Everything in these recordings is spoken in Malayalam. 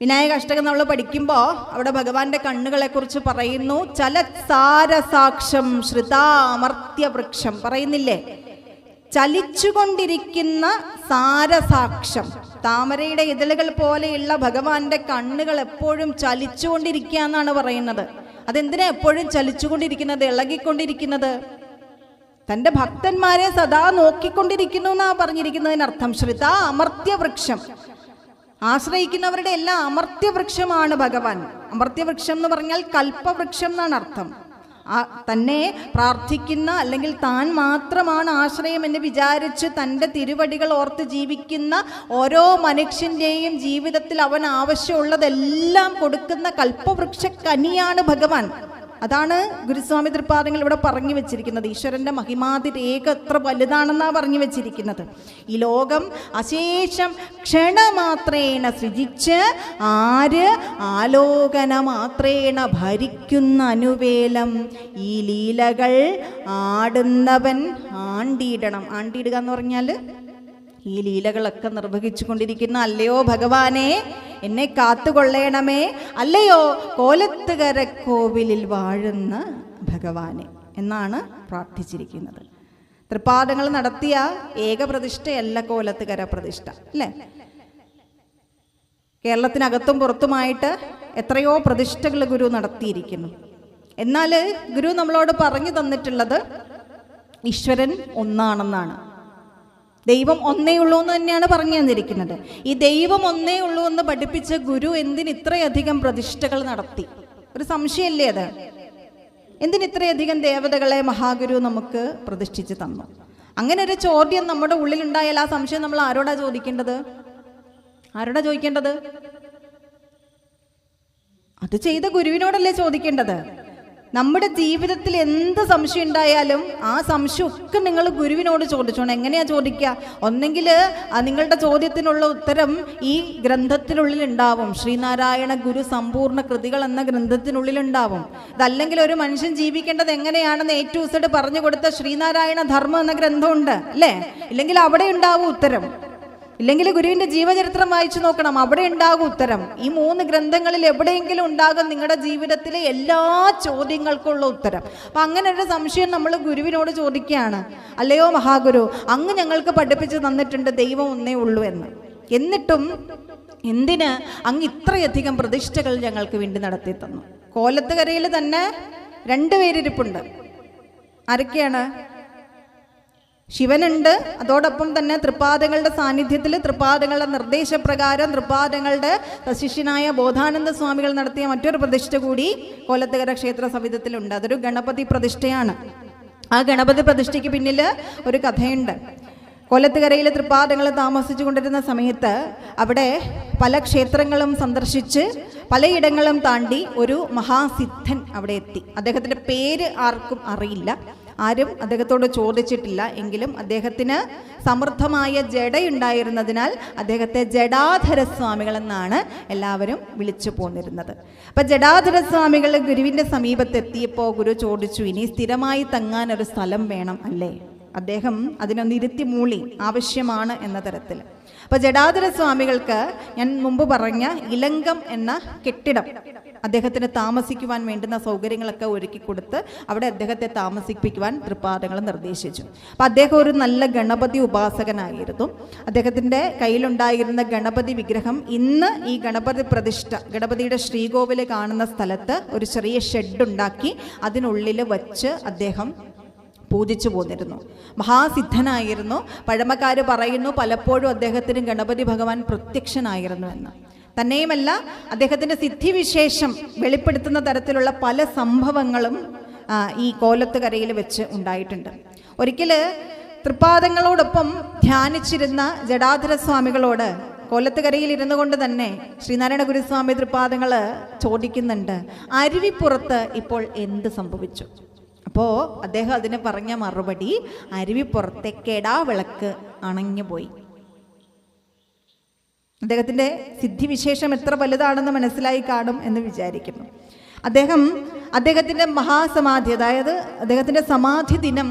വിനായക അഷ്ടകം നമ്മൾ പഠിക്കുമ്പോൾ അവിടെ ഭഗവാന്റെ കണ്ണുകളെക്കുറിച്ച് പറയുന്നു. ചലസാരസാക്ഷം ശ്രുതാമർത്യവൃക്ഷം പറയുന്നില്ലേ, ചലിച്ചുകൊണ്ടിരിക്കുന്ന സാരസാക്ഷം. താമരയുടെ ഇതളുകൾ പോലെയുള്ള ഭഗവാന്റെ കണ്ണുകൾ എപ്പോഴും ചലിച്ചുകൊണ്ടിരിക്കുക എന്നാണ് പറയുന്നത്. അതെന്തിനാ എപ്പോഴും ചലിച്ചുകൊണ്ടിരിക്കുന്നത്, ഇളകിക്കൊണ്ടിരിക്കുന്നത്? തൻ്റെ ഭക്തന്മാരെ സദാ നോക്കിക്കൊണ്ടിരിക്കുന്നു എന്നാ പറഞ്ഞിരിക്കുന്നതിനർത്ഥം. ശ്രുത അമർത്യവൃക്ഷം, ആശ്രയിക്കുന്നവരുടെ എല്ലാം അമർത്യവൃക്ഷമാണ് ഭഗവാൻ. അമർത്യവൃക്ഷം എന്ന് പറഞ്ഞാൽ കൽപ്പവൃക്ഷം എന്നാണ് അർത്ഥം. തന്നെ പ്രാർത്ഥിക്കുന്ന അല്ലെങ്കിൽ താൻ മാത്രമാണ് ആശ്രയം എന്ന് വിചാരിച്ച് തൻ്റെ തിരുവടികൾ ഓർത്ത് ജീവിക്കുന്ന ഓരോ മനുഷ്യൻ്റെയും ജീവിതത്തിൽ അവൻ ആവശ്യമുള്ളതെല്ലാം കൊടുക്കുന്ന കൽപ്പവൃക്ഷ കനിയാണ് ഭഗവാൻ. അതാണ് ഗുരുസ്വാമി തൃപ്പാദങ്ങൾ ഇവിടെ പറഞ്ഞു വെച്ചിരിക്കുന്നത്. ഈശ്വരൻ്റെ മഹിമാതിരേഖ എത്ര വലുതാണെന്നാണ് പറഞ്ഞു വെച്ചിരിക്കുന്നത്. ഈ ലോകം അശേഷം ക്ഷണമാത്രേണ സൃജിച്ച് ആര് ആലോകന മാത്രേണ ഭരിക്കുന്ന അനുവേലം ഈ ലീലകൾ ആടുന്നവൻ ആണ്ടിയിടണം. ആണ്ടിയിടുക എന്ന് പറഞ്ഞാൽ ഈ ലീലകളൊക്കെ നിർവഹിച്ചു കൊണ്ടിരിക്കുന്ന അല്ലയോ ഭഗവാനെ എന്നെ കാത്തുകൊള്ളേണമേ, അല്ലയോ കോലത്തുകര കോവിലിൽ വാഴുന്ന ഭഗവാനെ എന്നാണ് പ്രാർത്ഥിച്ചിരിക്കുന്നത്. തൃപ്പാദങ്ങൾ നടത്തിയ ഏകപ്രതിഷ്ഠയല്ല കോലത്തുകര പ്രതിഷ്ഠ, അല്ലേ? കേരളത്തിനകത്തും പുറത്തുമായിട്ട് എത്രയോ പ്രതിഷ്ഠകൾ ഗുരു നടത്തിയിരിക്കുന്നു. എന്നാൽ ഗുരു നമ്മളോട് പറഞ്ഞു തന്നിട്ടുള്ളത് ഈശ്വരൻ ഒന്നാണെന്നാണ്. ദൈവം ഒന്നേ ഉള്ളൂ എന്ന് തന്നെയാണ് പറഞ്ഞു തന്നിരിക്കുന്നത്. ഈ ദൈവം ഒന്നേ ഉള്ളൂ എന്ന് പഠിപ്പിച്ച ഗുരു എന്തിന് ഇത്രയധികം പ്രതിഷ്ഠകൾ നടത്തി? ഒരു സംശയമല്ലേ അത്? എന്തിന് ഇത്രയധികം ദേവതകളെ മഹാഗുരു നമുക്ക് പ്രതിഷ്ഠിച്ച് തന്നു? അങ്ങനെ ഒരു ചോദ്യം നമ്മുടെ ഉള്ളിലുണ്ടായാൽ ആ സംശയം നമ്മൾ ആരോടാ ചോദിക്കേണ്ടത്? ആരോടാ ചോദിക്കേണ്ടത്? അത് ചെയ്ത ഗുരുവിനോടല്ലേ ചോദിക്കേണ്ടത്. നമ്മുടെ ജീവിതത്തിൽ എന്ത് സംശയം ഉണ്ടായാലും ആ സംശയമൊക്കെ നിങ്ങൾ ഗുരുവിനോട് ചോദിച്ചോണം. എങ്ങനെയാ ചോദിക്കുക? ഒന്നെങ്കിൽ നിങ്ങളുടെ ചോദ്യത്തിനുള്ള ഉത്തരം ഈ ഗ്രന്ഥത്തിനുള്ളിൽ ഉണ്ടാവും. ശ്രീനാരായണ ഗുരു സമ്പൂർണ്ണ കൃതികൾ എന്ന ഗ്രന്ഥത്തിനുള്ളിൽ ഉണ്ടാവും. ഇതല്ലെങ്കിൽ ഒരു മനുഷ്യൻ ജീവിക്കേണ്ടത് എങ്ങനെയാണെന്ന് A to Z പറഞ്ഞു കൊടുത്ത ശ്രീനാരായണ ധർമ്മം എന്ന ഗ്രന്ഥമുണ്ട്, അല്ലേ? ഇല്ലെങ്കിൽ അവിടെ ഉണ്ടാവും ഉത്തരം. ഇല്ലെങ്കിൽ ഗുരുവിൻ്റെ ജീവചരിത്രം വായിച്ചു നോക്കണം, അവിടെ ഉണ്ടാകും ഉത്തരം. ഈ 3 ഗ്രന്ഥങ്ങളിൽ എവിടെയെങ്കിലും ഉണ്ടാകും നിങ്ങളുടെ ജീവിതത്തിലെ എല്ലാ ചോദ്യങ്ങൾക്കുള്ള ഉത്തരം. അപ്പം അങ്ങനെ ഒരു സംശയം നമ്മൾ ഗുരുവിനോട് ചോദിക്കുകയാണ്. അല്ലയോ മഹാഗുരു, അങ്ങ് ഞങ്ങൾക്ക് പഠിപ്പിച്ച് തന്നിട്ടുണ്ട് ദൈവം ഒന്നേ ഉള്ളൂ എന്ന്. എന്നിട്ടും എന്തിന് അങ്ങ് ഇത്രയധികം പ്രതിഷ്ഠകൾ ഞങ്ങൾക്ക് വേണ്ടി നടത്തി തന്നു? കോലത്തുകരയിൽ തന്നെ 2 പേരിരിപ്പുണ്ട്. ആരൊക്കെയാണ്? ശിവനുണ്ട്, അതോടൊപ്പം തന്നെ തൃപ്പാദങ്ങളുടെ സാന്നിധ്യത്തിൽ തൃപ്പാദങ്ങളുടെ നിർദ്ദേശപ്രകാരം തൃപ്പാദങ്ങളുടെ ശിഷ്യനായ ബോധാനന്ദ സ്വാമികൾ നടത്തിയ മറ്റൊരു പ്രതിഷ്ഠ കൂടി കോലത്തുകര ക്ഷേത്ര സമിതിയിലുണ്ട്. അതൊരു ഗണപതി പ്രതിഷ്ഠയാണ്. ആ ഗണപതി പ്രതിഷ്ഠയ്ക്ക് പിന്നിൽ ഒരു കഥയുണ്ട്. കോലത്തുകരയിൽ തൃപ്പാദങ്ങൾ താമസിച്ചു കൊണ്ടിരുന്ന സമയത്ത് അവിടെ പല ക്ഷേത്രങ്ങളും സന്ദർശിച്ച് പലയിടങ്ങളും താണ്ടി ഒരു മഹാസിദ്ധൻ അവിടെ എത്തി. അദ്ദേഹത്തിൻ്റെ പേര് ആർക്കും അറിയില്ല, ആരും അദ്ദേഹത്തോട് ചോദിച്ചിട്ടില്ല. എങ്കിലും അദ്ദേഹത്തിന് സമൃദ്ധമായ ജടയുണ്ടായിരുന്നതിനാൽ അദ്ദേഹത്തെ ജടാധരസ്വാമികൾ എന്നാണ് എല്ലാവരും വിളിച്ചു പോന്നിരുന്നത്. അപ്പം ജടാധരസ്വാമികൾ ഗുരുവിൻ്റെ സമീപത്തെത്തിയപ്പോൾ ഗുരു ചോദിച്ചു, ഇനി സ്ഥിരമായി തങ്ങാൻ ഒരു സ്ഥലം വേണം അല്ലേ? അദ്ദേഹം അതിനൊന്ന് ഇരുത്തി മൂളി, ആവശ്യമാണ് എന്ന തരത്തിൽ. അപ്പോൾ ജടാധര സ്വാമികൾക്ക് ഞാൻ മുമ്പ് പറഞ്ഞ ഇലങ്കം എന്ന കെട്ടിടം അദ്ദേഹത്തിന് താമസിക്കുവാൻ വേണ്ടുന്ന സൗകര്യങ്ങളൊക്കെ ഒരുക്കി കൊടുത്ത് അവിടെ അദ്ദേഹത്തെ താമസിപ്പിക്കുവാൻ തൃപ്പാദങ്ങൾ നിർദ്ദേശിച്ചു. അപ്പം അദ്ദേഹം ഒരു നല്ല ഗണപതി ഉപാസകനായിരുന്നു. അദ്ദേഹത്തിൻ്റെ കയ്യിലുണ്ടായിരുന്ന ഗണപതി വിഗ്രഹം ഇന്ന് ഈ ഗണപതി പ്രതിഷ്ഠ, ഗണപതിയുടെ ശ്രീകോവിൽ കാണുന്ന സ്ഥലത്ത് ഒരു ചെറിയ ഷെഡുണ്ടാക്കി അതിനുള്ളിൽ വച്ച് അദ്ദേഹം പൂജിച്ചു പോന്നിരുന്നു. മഹാസിദ്ധനായിരുന്നു. പഴമക്കാർ പറയുന്നു പലപ്പോഴും അദ്ദേഹത്തിന് ഗണപതി ഭഗവാൻ പ്രത്യക്ഷനായിരുന്നു എന്ന്. തന്നെയുമല്ല, അദ്ദേഹത്തിൻ്റെ സിദ്ധിവിശേഷം വെളിപ്പെടുത്തുന്ന തരത്തിലുള്ള പല സംഭവങ്ങളും ഈ കോലത്തുകരയിൽ വെച്ച് ഉണ്ടായിട്ടുണ്ട്. ഒരിക്കൽ തൃപ്പാദങ്ങളോടൊപ്പം ധ്യാനിച്ചിരുന്ന ജടാധര സ്വാമികളോട് കോലത്തുകരയിൽ ഇരുന്നു കൊണ്ട് തന്നെ ശ്രീനാരായണ ഗുരുസ്വാമി തൃപ്പാദങ്ങൾ ചോദിക്കുന്നുണ്ട്, അരുവിപ്പുറത്ത് ഇപ്പോൾ എന്ത് സംഭവിച്ചു? അപ്പോൾ അദ്ദേഹം അതിന് പറഞ്ഞ മറുപടി, അരുവിപ്പുറത്തെ കെടാവിളക്ക് അണഞ്ഞുപോയി. അദ്ദേഹത്തിൻ്റെ സിദ്ധിവിശേഷം എത്ര വലുതാണെന്ന് മനസ്സിലായി കാണും എന്ന് വിചാരിക്കുന്നു. അദ്ദേഹത്തിൻ്റെ മഹാസമാധി, അതായത് അദ്ദേഹത്തിൻ്റെ സമാധി ദിനം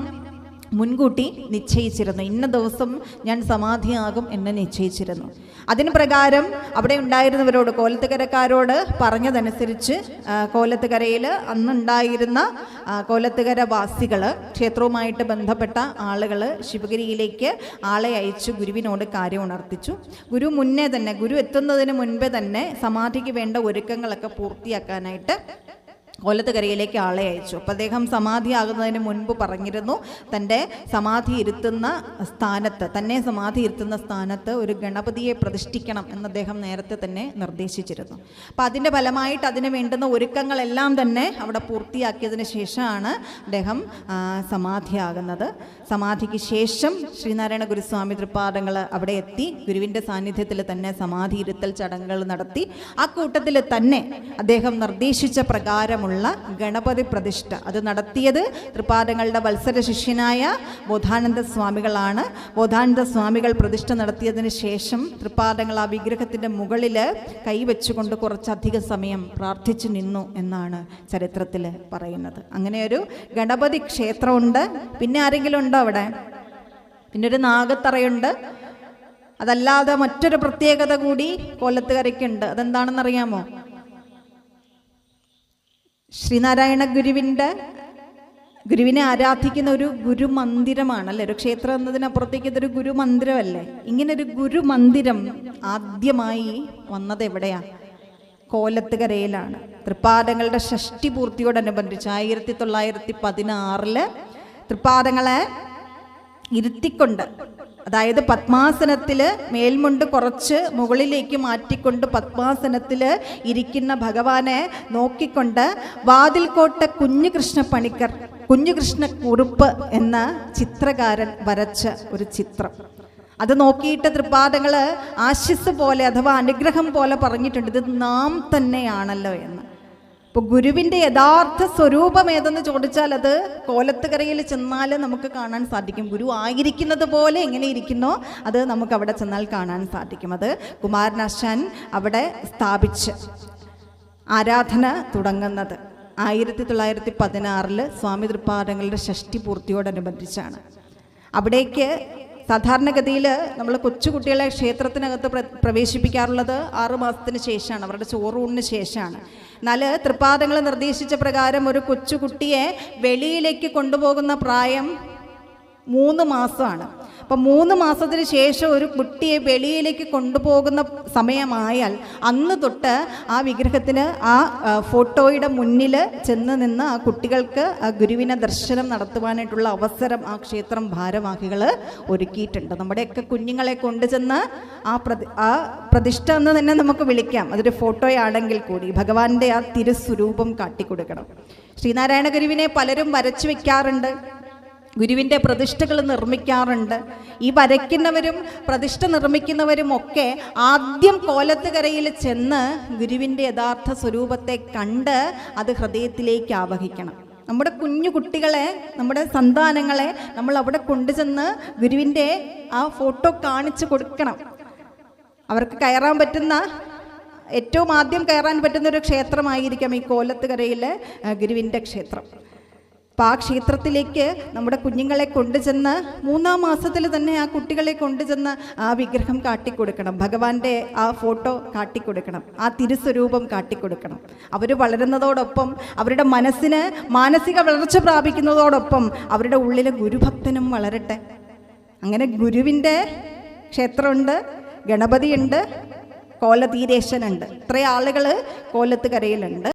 മുൻകൂട്ടി നിശ്ചയിച്ചിരുന്നു. ഇന്ന ദിവസം ഞാൻ സമാധിയാകും എന്ന് നിശ്ചയിച്ചിരുന്നു. അതിന് പ്രകാരം അവിടെ ഉണ്ടായിരുന്നവരോട്, കോലത്തുകരക്കാരോട് പറഞ്ഞതനുസരിച്ച് കോലത്തുകരയിൽ അന്നുണ്ടായിരുന്ന കോലത്തുകര വാസികൾ, ക്ഷേത്രവുമായിട്ട് ബന്ധപ്പെട്ട ആളുകൾ ശിവഗിരിയിലേക്ക് ആളെ അയച്ചു ഗുരുവിനോട് കാര്യം ഉണർത്തിച്ചു. ഗുരു എത്തുന്നതിന് മുൻപേ തന്നെ സമാധിക്ക് വേണ്ട ഒരുക്കങ്ങളൊക്കെ പൂർത്തിയാക്കാനായിട്ട് കോലത്തുകരയിലേക്ക് ആളെ അയച്ചു. അപ്പോൾ അദ്ദേഹം സമാധിയാകുന്നതിന് മുൻപ് പറഞ്ഞിരുന്നു, തന്നെ സമാധി ഇരുത്തുന്ന സ്ഥാനത്ത് ഒരു ഗണപതിയെ പ്രതിഷ്ഠിക്കണം എന്ന് അദ്ദേഹം നേരത്തെ തന്നെ നിർദ്ദേശിച്ചിരുന്നു. അപ്പോൾ അതിൻ്റെ ഫലമായിട്ട് അതിന് വേണ്ടുന്ന ഒരുക്കങ്ങളെല്ലാം തന്നെ അവിടെ പൂർത്തിയാക്കിയതിന് ശേഷമാണ് അദ്ദേഹം സമാധിയാകുന്നത്. സമാധിക്ക് ശേഷം ശ്രീനാരായണ ഗുരുസ്വാമി തൃപ്പാദങ്ങൾ അവിടെ എത്തി ഗുരുവിൻ്റെ സാന്നിധ്യത്തിൽ തന്നെ സമാധി ഇരുത്തൽ ചടങ്ങുകൾ നടത്തി. ആ കൂട്ടത്തിൽ തന്നെ അദ്ദേഹം നിർദ്ദേശിച്ച പ്രകാരമുള്ള ഗണപതി പ്രതിഷ്ഠ അത് നടത്തിയത് തൃപ്പാദങ്ങളുടെ വത്സര ശിഷ്യനായ ബോധാനന്ദ സ്വാമികളാണ്. ബോധാനന്ദ സ്വാമികൾ പ്രതിഷ്ഠ നടത്തിയതിന് ശേഷം തൃപ്പാദങ്ങൾ ആ വിഗ്രഹത്തിൻ്റെ മുകളിൽ കൈവച്ചുകൊണ്ട് കുറച്ചധികം സമയം പ്രാർത്ഥിച്ചു നിന്നു എന്നാണ് ചരിത്രത്തിൽ പറയുന്നത്. അങ്ങനെ ഒരു ഗണപതി ക്ഷേത്രമുണ്ട്. പിന്നെ ആരെങ്കിലും ഉണ്ടോ അവിടെ? പിന്നെ ഒരു നാഗത്തറയുണ്ട്. അതല്ലാതെ മറ്റൊരു പ്രത്യേകത കൂടി കോലത്തുകരയ്ക്കുണ്ട്. അതെന്താണെന്നറിയാമോ? ശ്രീനാരായണ ഗുരുവിനെ ആരാധിക്കുന്ന ഒരു ഗുരുമന്ദിരമാണല്ലേ. ഒരു ക്ഷേത്രം എന്നതിനപ്പുറത്തേക്ക് ഇതൊരു ഗുരുമന്ദിരമല്ലേ. ഇങ്ങനൊരു ഗുരുമന്ദിരം ആദ്യമായി വന്നത് എവിടെയാ? കോലത്തുകരയിലാണ്. തൃപ്പാദങ്ങളുടെ ഷഷ്ടി പൂർത്തിയോടനുബന്ധിച്ച് 1916 തൃപ്പാദങ്ങളെ ഇരുത്തിക്കൊണ്ട്, അതായത് പത്മാസനത്തിൽ മേൽമുണ്ട് കുറച്ച് മുകളിലേക്ക് മാറ്റിക്കൊണ്ട് പത്മാസനത്തിൽ ഇരിക്കുന്ന ഭഗവാനെ നോക്കിക്കൊണ്ട് വാതിൽക്കോട്ട കുഞ്ഞുകൃഷ്ണ കുറുപ്പ് എന്ന ചിത്രകാരൻ വരച്ച ഒരു ചിത്രം. അത് നോക്കിയിട്ട് തൃപ്പാദങ്ങൾ ആശിസ് പോലെ അഥവാ അനുഗ്രഹം പോലെ പറഞ്ഞിട്ടുണ്ട്, ഇത് നാം തന്നെയാണല്ലോ എന്ന്. ഇപ്പോൾ ഗുരുവിൻ്റെ യഥാർത്ഥ സ്വരൂപം ഏതെന്ന് ചോദിച്ചാൽ അത് കോലത്തുകരയിൽ ചെന്നാൽ നമുക്ക് കാണാൻ സാധിക്കും. ഗുരു ആയിരിക്കുന്നത് പോലെ എങ്ങനെ ഇരിക്കുന്നോ അത് നമുക്ക് അവിടെ ചെന്നാൽ കാണാൻ സാധിക്കും. അത് കുമാരനാശാൻ അവിടെ സ്ഥാപിച്ച് ആരാധന തുടങ്ങുന്നത് 1916 സ്വാമി തൃപ്പാദങ്ങളുടെ ഷഷ്ടി പൂർത്തിയോടനുബന്ധിച്ചാണ്. അവിടേക്ക് സാധാരണഗതിയിൽ നമ്മൾ കൊച്ചുകുട്ടികളെ ക്ഷേത്രത്തിനകത്ത് പ്രവേശിപ്പിക്കാറുള്ളത് 6 മാസത്തിന് ശേഷമാണ്, അവരുടെ ചോറൂണിന് ശേഷമാണ്. എന്നാൽ തൃപ്പാദങ്ങൾ നിർദ്ദേശിച്ച പ്രകാരം ഒരു കൊച്ചുകുട്ടിയെ വെളിയിലേക്ക് കൊണ്ടുപോകുന്ന പ്രായം 3 മാസമാണ്. അപ്പം 3 മാസത്തിന് ശേഷം ഒരു കുട്ടിയെ വെളിയിലേക്ക് കൊണ്ടുപോകുന്ന സമയമായാൽ അന്ന് തൊട്ട് ആ വിഗ്രഹത്തിന് ആ ഫോട്ടോയുടെ മുന്നിൽ ചെന്ന് നിന്ന് ആ കുട്ടികൾക്ക് ആ ഗുരുവിനെ ദർശനം നടത്തുവാനായിട്ടുള്ള അവസരം ആ ക്ഷേത്രം ഭാരവാഹികൾ ഒരുക്കിയിട്ടുണ്ട്. നമ്മുടെയൊക്കെ കുഞ്ഞുങ്ങളെ കൊണ്ടുചെന്ന് ആ പ്രതിഷ്ഠ എന്ന് തന്നെ നമുക്ക് വിളിക്കാം. അതൊരു ഫോട്ടോയാണെങ്കിൽ കൂടി ഭഗവാന്റെ ആ തിരുസ്വരൂപം കാട്ടിക്കൊടുക്കണം. ശ്രീനാരായണ ഗുരുവിനെ പലരും വരച്ചു വെക്കാറുണ്ട്, ഗുരുവിൻ്റെ പ്രതിഷ്ഠകൾ നിർമ്മിക്കാറുണ്ട്. ഈ വരയ്ക്കുന്നവരും പ്രതിഷ്ഠ നിർമ്മിക്കുന്നവരും ഒക്കെ ആദ്യം കോലത്തുകരയിൽ ചെന്ന് ഗുരുവിൻ്റെ യഥാർത്ഥ സ്വരൂപത്തെ കണ്ട് അത് ഹൃദയത്തിലേക്ക് ആവഹിക്കണം. നമ്മുടെ കുഞ്ഞു കുട്ടികളെ, നമ്മുടെ സന്താനങ്ങളെ നമ്മൾ അവിടെ കൊണ്ടുചെന്ന് ഗുരുവിൻ്റെ ആ ഫോട്ടോ കാണിച്ചു കൊടുക്കണം. അവർക്ക് കയറാൻ പറ്റുന്ന, ഏറ്റവും ആദ്യം കയറാൻ പറ്റുന്ന ഒരു ക്ഷേത്രമായിരിക്കാം ഈ കോലത്തുകരയിലെ ഗുരുവിൻ്റെ ക്ഷേത്രം. അപ്പോൾ ആ ക്ഷേത്രത്തിലേക്ക് നമ്മുടെ കുഞ്ഞുങ്ങളെ കൊണ്ടുചെന്ന് 3-ാം മാസത്തിൽ തന്നെ ആ കുട്ടികളെ കൊണ്ടുചെന്ന് ആ വിഗ്രഹം കാട്ടിക്കൊടുക്കണം, ഭഗവാന്റെ ആ ഫോട്ടോ കാട്ടിക്കൊടുക്കണം, ആ തിരുസ്വരൂപം കാട്ടിക്കൊടുക്കണം. അവർ വളരുന്നതോടൊപ്പം അവരുടെ മനസ്സിന് മാനസിക വളർച്ച പ്രാപിക്കുന്നതോടൊപ്പം അവരുടെ ഉള്ളിലെ ഗുരുഭക്തനും വളരട്ടെ. അങ്ങനെ ഗുരുവിൻ്റെ ക്ഷേത്രമുണ്ട്, ഗണപതിയുണ്ട്, കോലതീരേശനുണ്ട്. ഇത്രയും ആളുകൾ കോലത്തുകരയിലുണ്ട്.